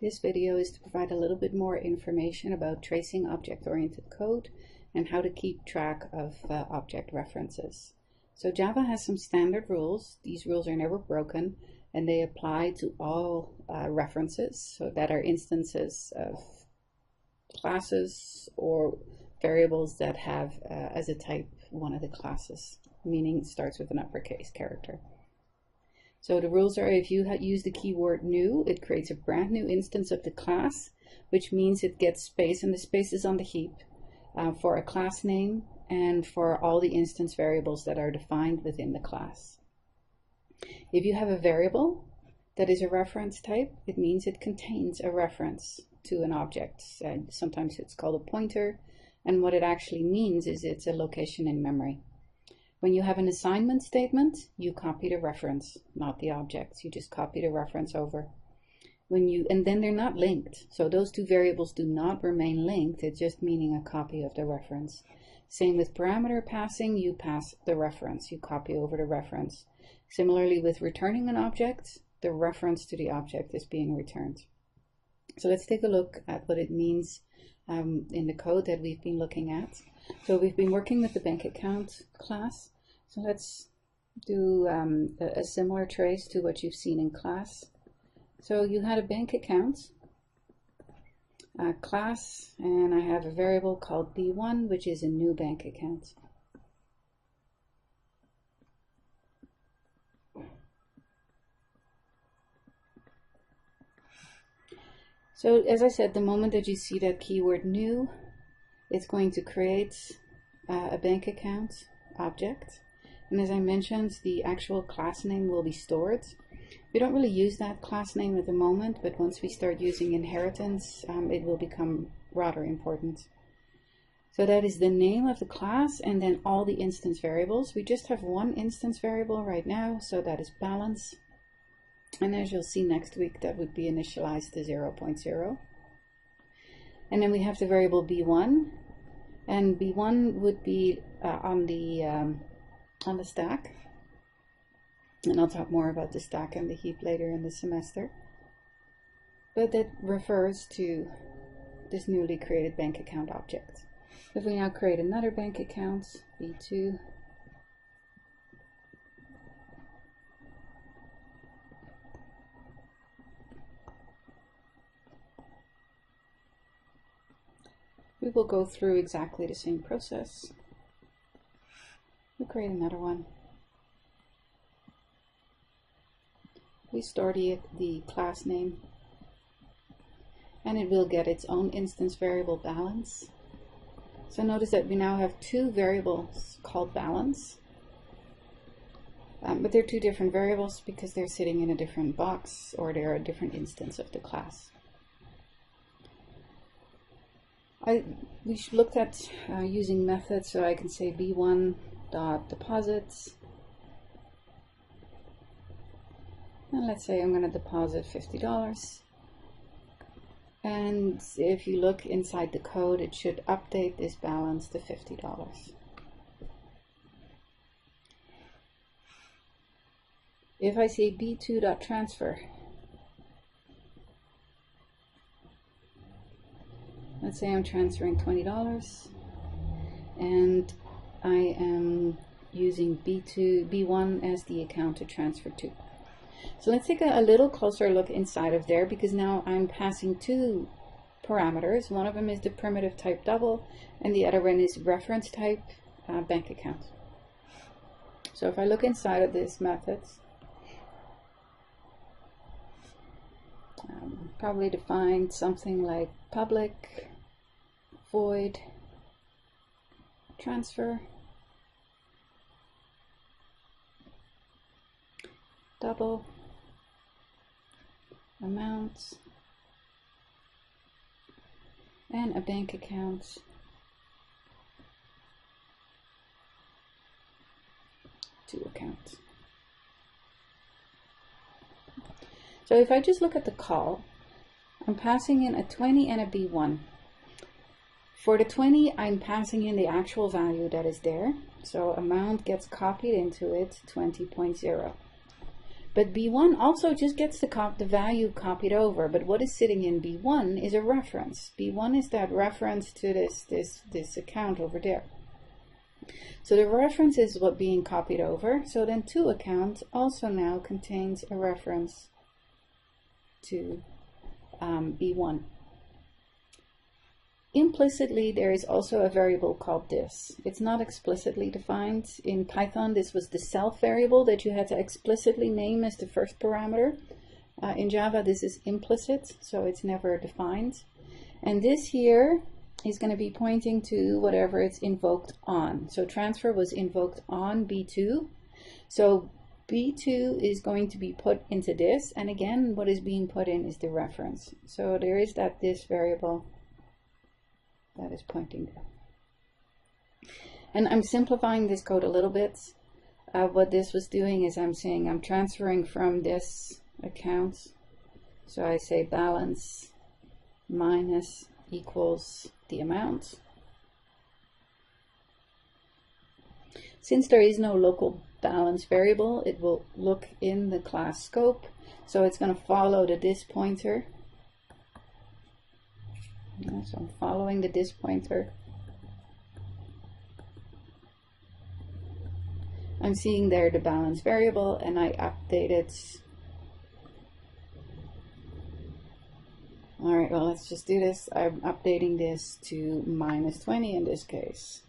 This video is to provide a little bit more information about tracing object-oriented code and how to keep track of object references. So Java has some standard rules. These rules are never broken and they apply to all references, so that are instances of classes or variables that have as a type one of the classes, meaning it starts with an uppercase character. So the rules are, if you use the keyword new, it creates a brand new instance of the class, which means it gets space, and the space is on the heap, for a class name and for all the instance variables that are defined within the class. If you have a variable that is a reference type, it means it contains a reference to an object. Sometimes it's called a pointer, and what it actually means is it's a location in memory. When you have an assignment statement, you copy the reference, not the objects. You just copy the reference over. And then they're not linked. So those two variables do not remain linked. It's just meaning a copy of the reference. Same with parameter passing, you pass the reference. You copy over the reference. Similarly with returning an object, the reference to the object is being returned. So let's take a look at what it means in the code that we've been looking at. So we've been working with the bank account class. So let's do a similar trace to what you've seen in class. So you had a bank account class, and I have a variable called B1, which is a new bank account. So as I said, the moment that you see that keyword new, it's going to create a bank account object. And as I mentioned, the actual class name will be stored. We don't really use that class name at the moment, but once we start using inheritance, it will become rather important. So that is the name of the class and then all the instance variables. We just have one instance variable right now, so that is balance. And as you'll see next week, that would be initialized to 0.0. And then we have the variable B1, and B1 would be on the stack. And I'll talk more about the stack and the heap later in the semester. But that refers to this newly created bank account object. If we now create another bank account, B2, we will go through exactly the same process. We'll create another one. We store the class name, and it will get its own instance variable balance. So notice that we now have two variables called balance, but they're two different variables because they're sitting in a different box, or they're a different instance of the class. We looked at using methods, so I can say b1.deposits, and let's say I'm going to deposit $50. And if you look inside the code, it should update this balance to $50. If I say b2.transfer, let's say I'm transferring $20 and I am using B1 as the account to transfer to. So let's take a little closer look inside of there, because now I'm passing two parameters. One of them is the primitive type double, and the other one is reference type bank account. So if I look inside of this methods, probably define something like public void transfer double amount and a bank account to account. So if I just look at the call, I'm passing in a 20 and a B1. For the 20, I'm passing in the actual value that is there. So amount gets copied into it, 20.0. But B1 also just gets the value copied over, but what is sitting in B1 is a reference. B1 is that reference to this account over there. So the reference is what being copied over. So then to account also now contains a reference to B1. Implicitly, there is also a variable called this. It's not explicitly defined. In Python, this was the self variable that you had to explicitly name as the first parameter. In Java, this is implicit, so it's never defined. And this here is going to be pointing to whatever it's invoked on. So transfer was invoked on B2. So B2 is going to be put into this. And again, what is being put in is the reference. So there is that this variable that is pointing there. And I'm simplifying this code a little bit. What this was doing is I'm saying I'm transferring from this account. So I say balance minus equals the amount. Since there is no local balance variable, it will look in the class scope. So it's going to follow the this pointer. So I'm following the this pointer. I'm seeing there the balance variable, and I update it. All right, well, let's just do this. I'm updating this to -20 in this case.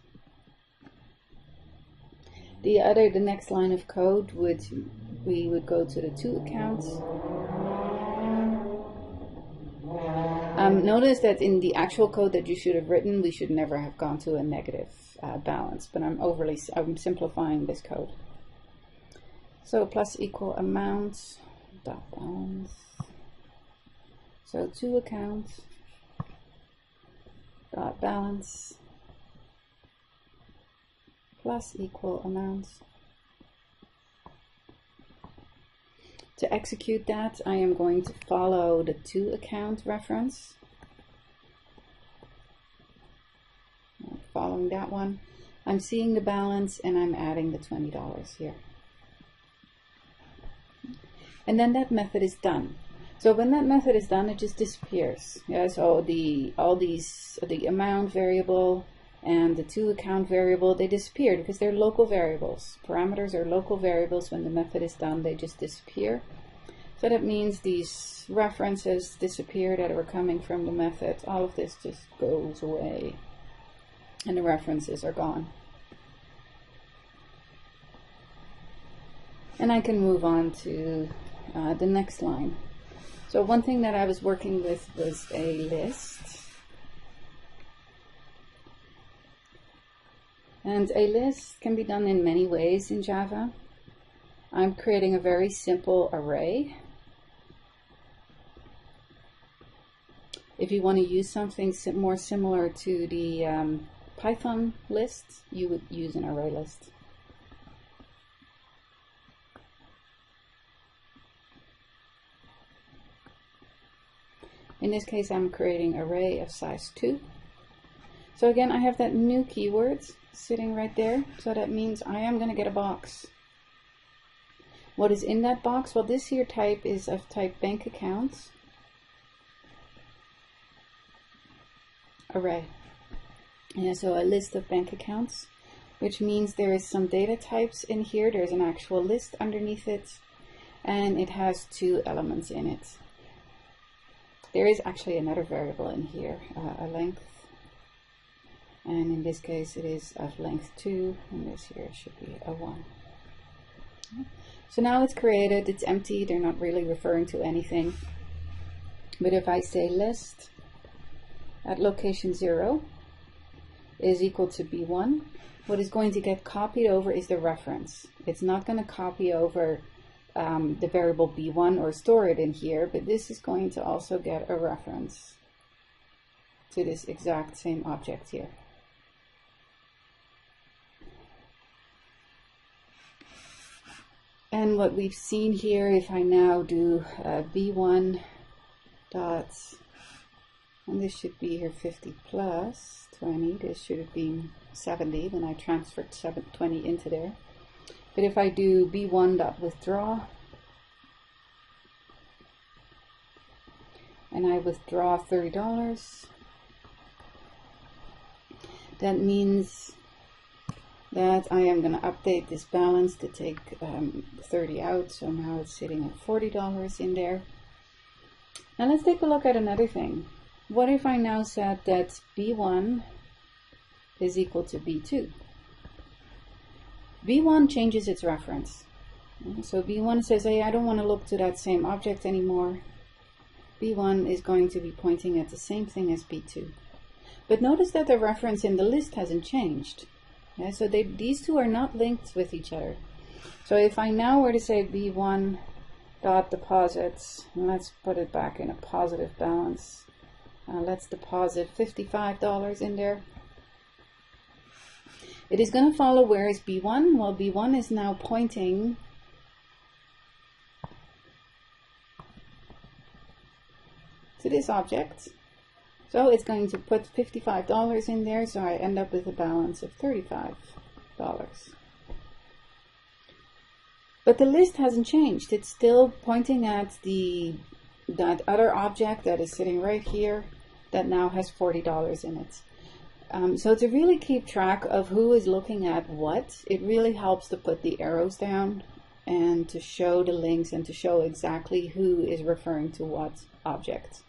The next line of code we would go to the to accounts. Notice that in the actual code that you should have written, we should never have gone to a negative balance, but I'm simplifying this code. So plus equal amount dot balance. So to account dot balance plus equal amount. To execute that, I am going to follow the to account reference. Following that one, I'm seeing the balance and I'm adding the $20 here. And then that method is done. So when that method is done, it just disappears. Yeah, so the amount variable and the to account variable, they disappear because they're local variables. Parameters are local variables. When the method is done, they just disappear. So that means these references disappear that were coming from the method. All of this just goes away and the references are gone. And I can move on to the next line. So one thing that I was working with was a list. And a list can be done in many ways in Java. I'm creating a very simple array. If you want to use something more similar to the Python list, you would use an array list. In this case, I'm creating an array of size 2. So again, I have that new keywords sitting right there. So that means I am going to get a box. What is in that box? Well, this here type is of type bank accounts array. Yeah, so a list of bank accounts, which means there is some data types in here. There's an actual list underneath it, and it has 2 elements in it. There is actually another variable in here, a length. And in this case, it is of length 2, and this here should be a 1. So now it's created, it's empty, they're not really referring to anything. But if I say list at location 0 is equal to B1, what is going to get copied over is the reference. It's not going to copy over the variable B1 or store it in here, but this is going to also get a reference to this exact same object here. And what we've seen here, if I now do B1 dot, and this should be here 50 plus 20, this should have been 70, then I transferred 20 into there. But if I do B1 dot withdraw, and I withdraw $30, that means that I am going to update this balance to take 30 out, so now it's sitting at $40 in there. Now let's take a look at another thing. What if I now said that B1 is equal to B2? B1 changes its reference. So B1 says, hey, I don't want to look to that same object anymore. B1 is going to be pointing at the same thing as B2. But notice that the reference in the list hasn't changed. Yeah, so these two are not linked with each other. So if I now were to say B1 dot deposits, let's put it back in a positive balance. Let's deposit $55 in there. It is going to follow where is B1? Well, B1 is now pointing to this object. So it's going to put $55 in there, so I end up with a balance of $35. But the list hasn't changed. It's still pointing at that other object that is sitting right here that now has $40 in it. So to really keep track of who is looking at what, it really helps to put the arrows down and to show the links and to show exactly who is referring to what object.